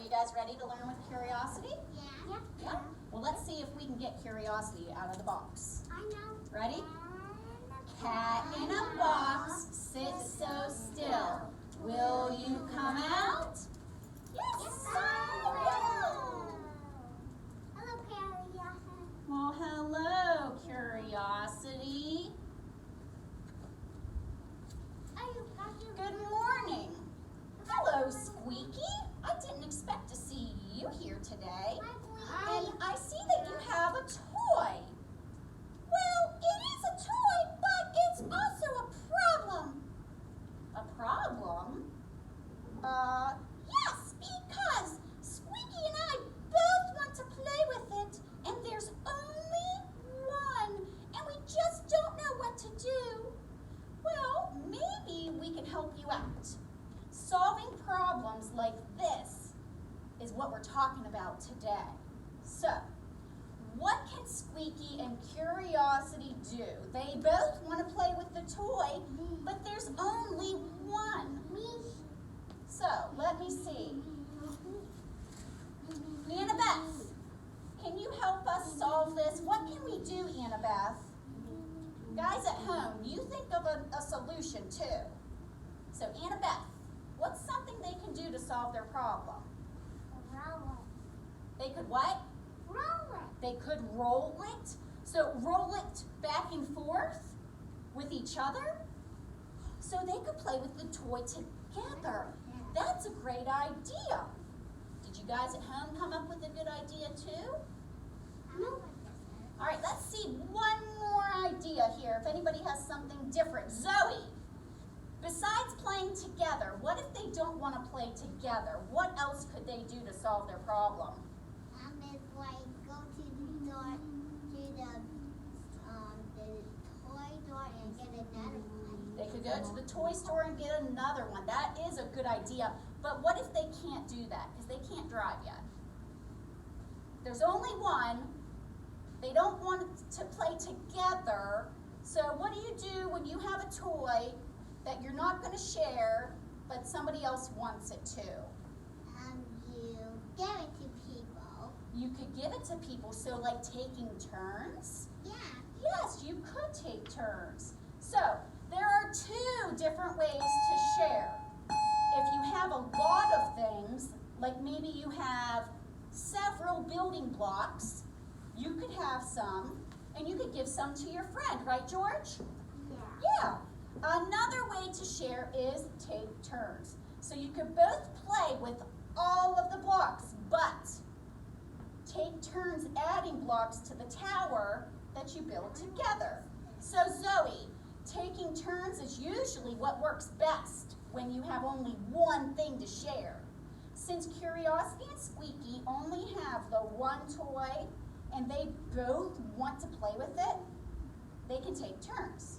you guys ready to learn with curiosity? Yeah. Yeah? Well, let's see if we can get curiosity out of the box. I know. Ready? Cat in a box, sit so still. Will you come out? Yes, I will. Hello, Curiosity. Well, hello, Curiosity. Good morning. Hello, Squeaky. I didn't expect to see you here today. And I see that you have a toy. Well, it is a toy, but it's also a problem. A problem? Yes, because Squeaky and I both want to play with it, and there's only one, and we just don't know what to do. Well, maybe we can help you out. Solving problems like this is what we're talking about today. So, what can Squeaky and Curiosity do? They both want to play with the toy, but there's only one. So, let me see. Annabeth, can you help us solve this? What can we do, Annabeth? Guys at home, you think of a solution too. So, Annabeth, what's something they can do to solve their problem? Roll They could what? it. Roll it. They could roll it. So roll it back and forth with each other. So they could play with the toy together. That's a great idea. Did you guys at home come up with a good idea too? No. All right, let's see one more idea here. If anybody has something different. Zoe, besides playing together, what if they don't want to play together? What else could they do to solve their problem? It's like go to the door, to the toy door and get another one. They could go to the toy store and get another one. That is a good idea. But what if they can't do that? Because they can't drive yet. There's only one. They don't want to play together. So what do you do when you have a toy that you're not going to share, but somebody else wants it too? You give it to people. You could give it to people, so like taking turns? Yeah. Yes, you could take turns. So there are two different ways to share. If you have a lot of things, like maybe you have several building blocks, you could have some, and you could give some to your friend, right, George? Yeah. Yeah. Another way to share is take turns. So you could both play with all of the blocks, but take turns adding blocks to the tower that you build together. So Zoe, taking turns is usually what works best when you have only one thing to share. Since Curiosity and Squeaky only have the one toy and they both want to play with it, they can take turns.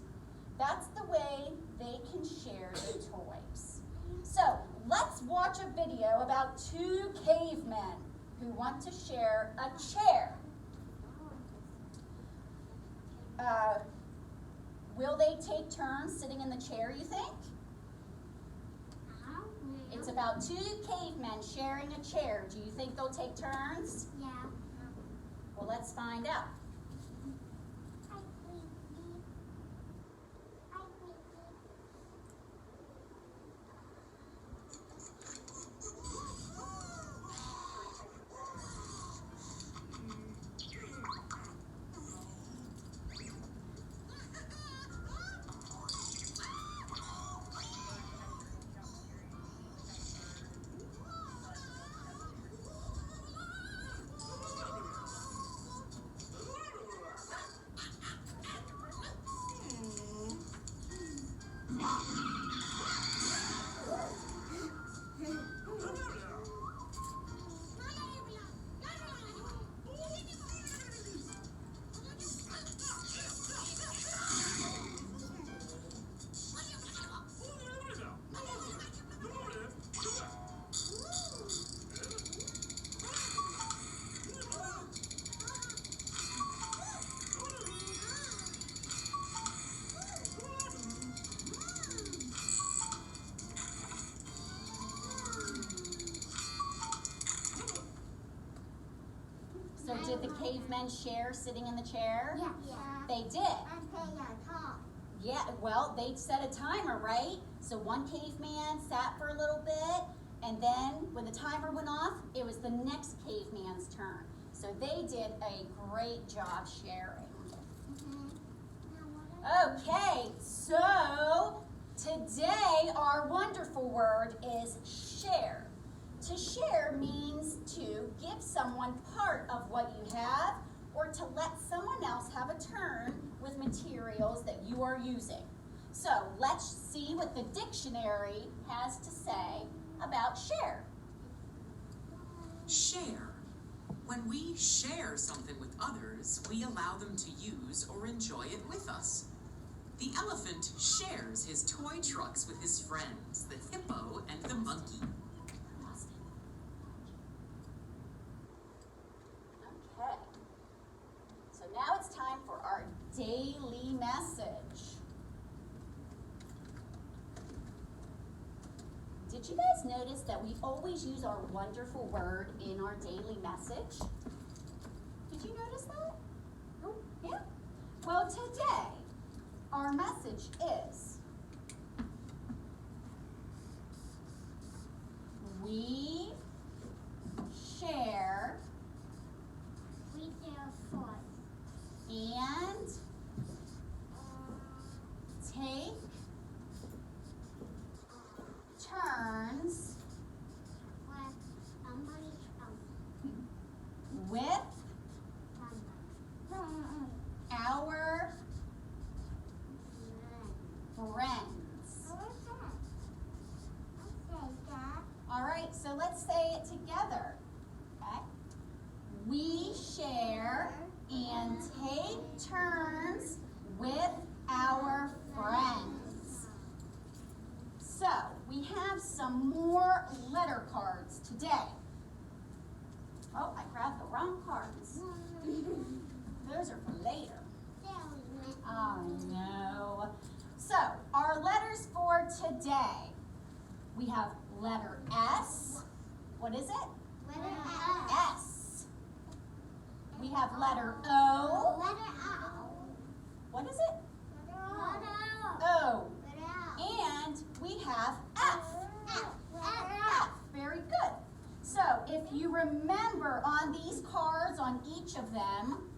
That's the way they can share the toys. So let's watch a video about two cavemen who want to share a chair. Will they take turns sitting in the chair, you think? It's about two cavemen sharing a chair. Do you think they'll take turns? Yeah. Well, let's find out. So did the cavemen share sitting in the chair? Yeah. They did. And they are tall. Yeah, well, they set a timer, right? So one caveman sat for a little bit, and then when the timer went off, it was the next caveman's turn. So they did a great job sharing. Okay, so today our wonderful word is share. To share means to give someone part of what you have or to let someone else have a turn with materials that you are using. So let's see what the dictionary has to say about share. Share. When we share something with others, we allow them to use or enjoy it with us. The elephant shares his toy trucks with his friends, the hippo and the monkey. Okay, so now it's time for our daily message. Did you guys notice that we always use our wonderful word in our daily message? Did you notice that? Yeah? Well, today, our message is, we share We share food. and take turns With somebody's with our friends. All right, so let's say it together. Okay? We share and take turns with our friends. So, we have some more letter cards today. Oh, I grabbed the wrong cards. Those are for later. Oh no. So, our letters for today. We have letter S. What is it? S. We have letter O. What is it? O. And we have F. F. Very good. So, if you remember on these cards, on each of them,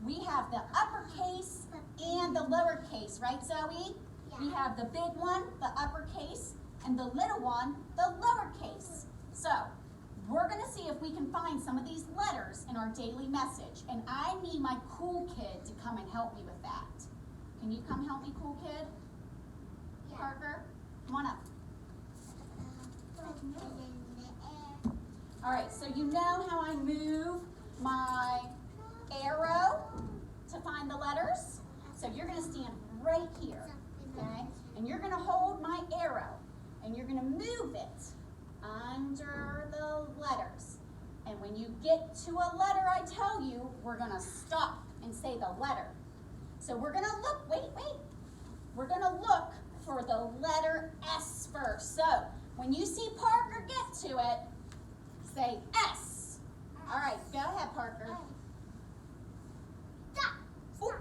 we have the uppercase and the lowercase, right, Zoe? We have the big one, the uppercase, and the little one, the lowercase. So, we're going to see if we can find some of these letters in our daily message. And I need my cool kid to come and help me with that. Can you come help me, cool kid? Parker, come on up. All right, so you know how I move my arrow to find the letters? So you're going to stand right here, okay? And you're going to hold my arrow, and you're going to move it under the letters. And when you get to a letter I tell you, we're going to stop and say the letter. So we're going to look, wait. We're going to look for the letter S first. So when you see Parker get to it, say S. All right, go ahead, Parker. Ooh,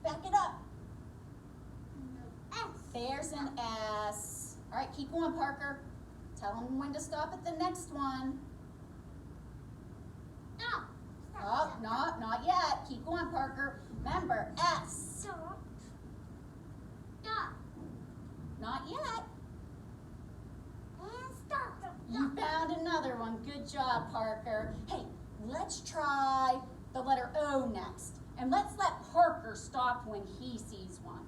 back it up. There's an S. All right, keep going, Parker. Tell him when to stop at the next one. Oh, no, not yet. Keep going, Parker. Remember, S. Not yet. You found another one. Good job, Parker. Hey, let's try the letter O next. And let's let Parker stop when he sees one.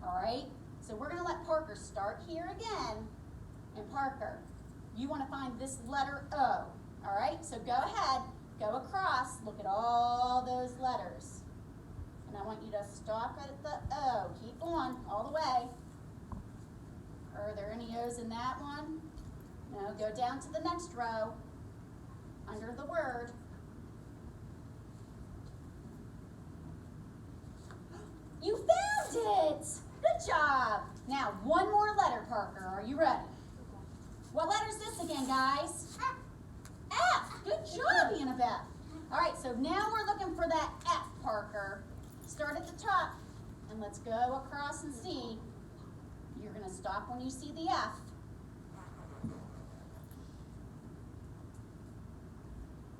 All right? So we're going to let Parker start here again. And Parker, you want to find this letter O. All right? So go ahead. Go across. Look at all those letters. And I want you to stop at the O. Keep going all the way. Are there any O's in that one? No, go down to the next row, under the word. You found it! Good job! Now, one more letter, Parker. Are you ready? What letter is this again, guys? F. Good job, Annabeth. All right, so now start at the top and let's go across and see. You're going to stop when you see the F.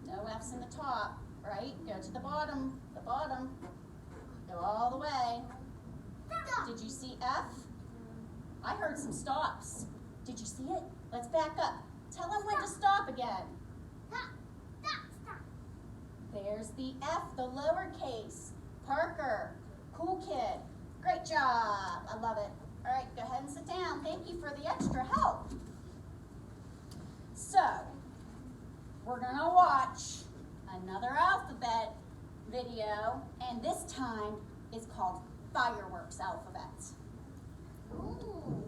No F's in the top, right? Go to the bottom, go all the way. Did you see F? I heard some stops. Did you see it? Let's back up. Tell them when to stop again. There's the F, the lowercase. Parker, cool kid. Great job. I love it. All right, go ahead and sit down. Thank you for the extra help. So, we're going to watch another alphabet video, and this time it's called Fireworks Alphabet. Ooh.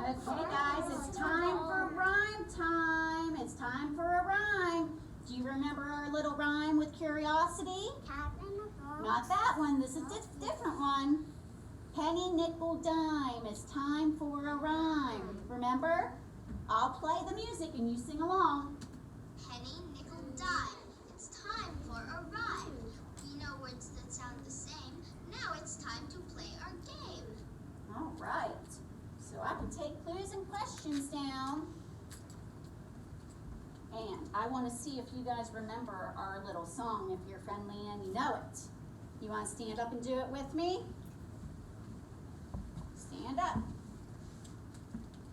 Okay, guys, it's time for rhyme time. It's time for a rhyme. Do you remember our little rhyme with curiosity? Not that one. This is a different one. Penny, nickel, dime. It's time for a rhyme. Remember? I'll play the music and you sing along. Penny, nickel, dime. It's time for a rhyme. We know words that sound the same. Now it's time to play our game. All right. So I can take clues and questions down. And I want to see if you guys remember our little song, If You're Friendly and You Know It. You want to stand up and do it with me? Stand up.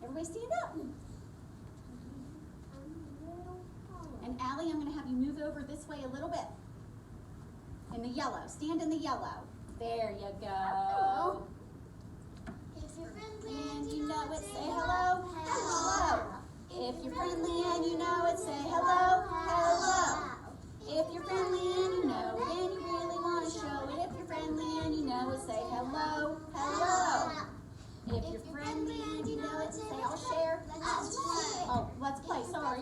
Everybody stand up. And Allie, I'm going to have you move over this way a little bit. In the yellow. Stand in the yellow. There you go. If you're friendly And you know it, say hello, hello. If you're friendly and you know it, say hello, hello. If you're friendly and you know it and you really want to show it, if you're friendly and you know it, say hello, hello. If you're friendly and you know it, say I'll share. Let's play. Oh, let's play, sorry.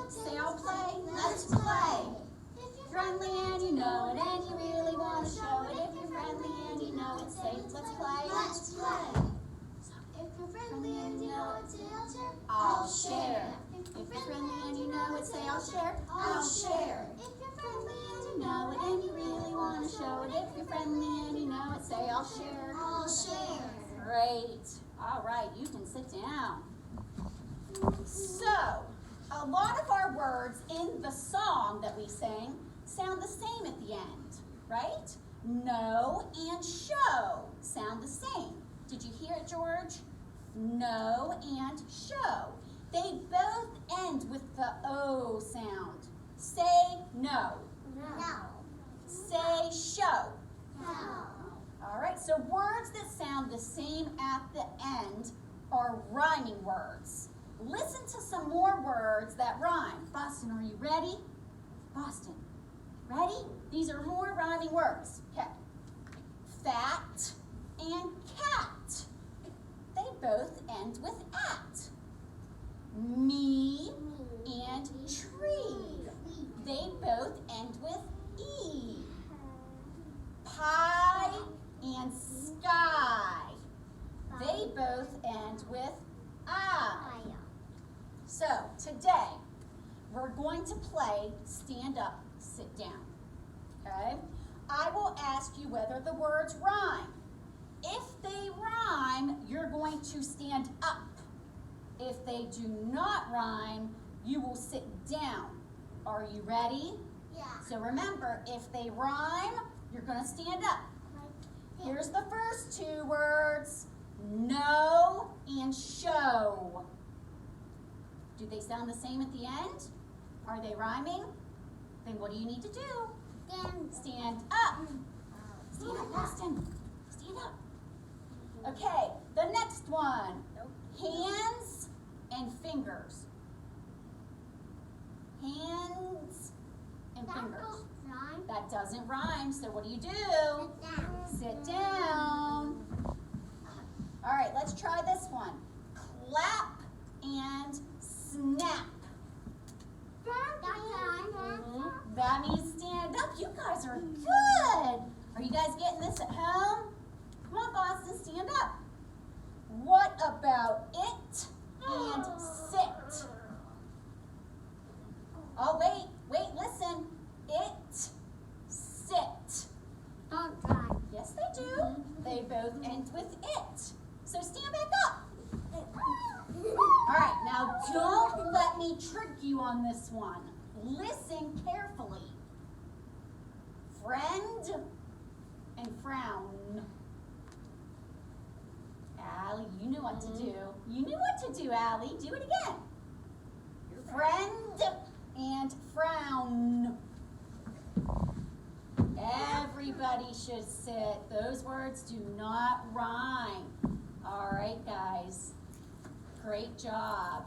Say I'll play, let's play. Friendly and you know it and you really want to show it, if you're friendly and you know it, say let's play. Let's play. If you're friendly and you know it, say I'll I'll share. share. If you're friendly and you know it, say I'll share. I'll share. If you're friendly and You know it and you really want to show it. If you're friendly and you know it, say I'll share. I'll share. Great. All right, you can sit down. So, a lot of our words in the song that we sang sound the same at the end, right? Know and show sound the same. Did you hear it, George? Know and show. They both end with the O sound. Say no. No. Say show. No. All right, so words that sound the same at the end are rhyming words. Listen to some more words that rhyme. Boston, are you ready? Boston, ready? These are more rhyming words. Okay. Fat and cat. They both end with at. Me and tree. They both end with E. Pie and sky. They both end with I. So today we're going to play stand up, sit down. Okay? I will ask you whether the words rhyme. If they rhyme, you're going to stand up. If they do not rhyme, you will sit down. Are you ready? Yeah. So remember, if they rhyme, you're going to stand up. Here's the first two words, know and show. Do they sound the same at the end? Are they rhyming? then what do you need to do? Stand. Stand up. Stand up, Austin. Stand up. Okay, the next one. Hands and fingers. Hands and fingers. That doesn't rhyme, so what do? Sit down. All right, let's try this one. Clap and snap. That means stand up. You guys are good. Are you guys getting this at home? Come on, Boston, stand up. What about it and sit? Oh, wait, listen. It, sit. Don't try. Yes, they do. They both end with it. So stand back up. All right, now don't let me trick you on this one. Listen carefully. Friend and frown. Allie, you knew what to do. You knew what to do, Allie. Do it again. Friend and frown. Everybody should sit. Those words do not rhyme. All right, guys. Great job.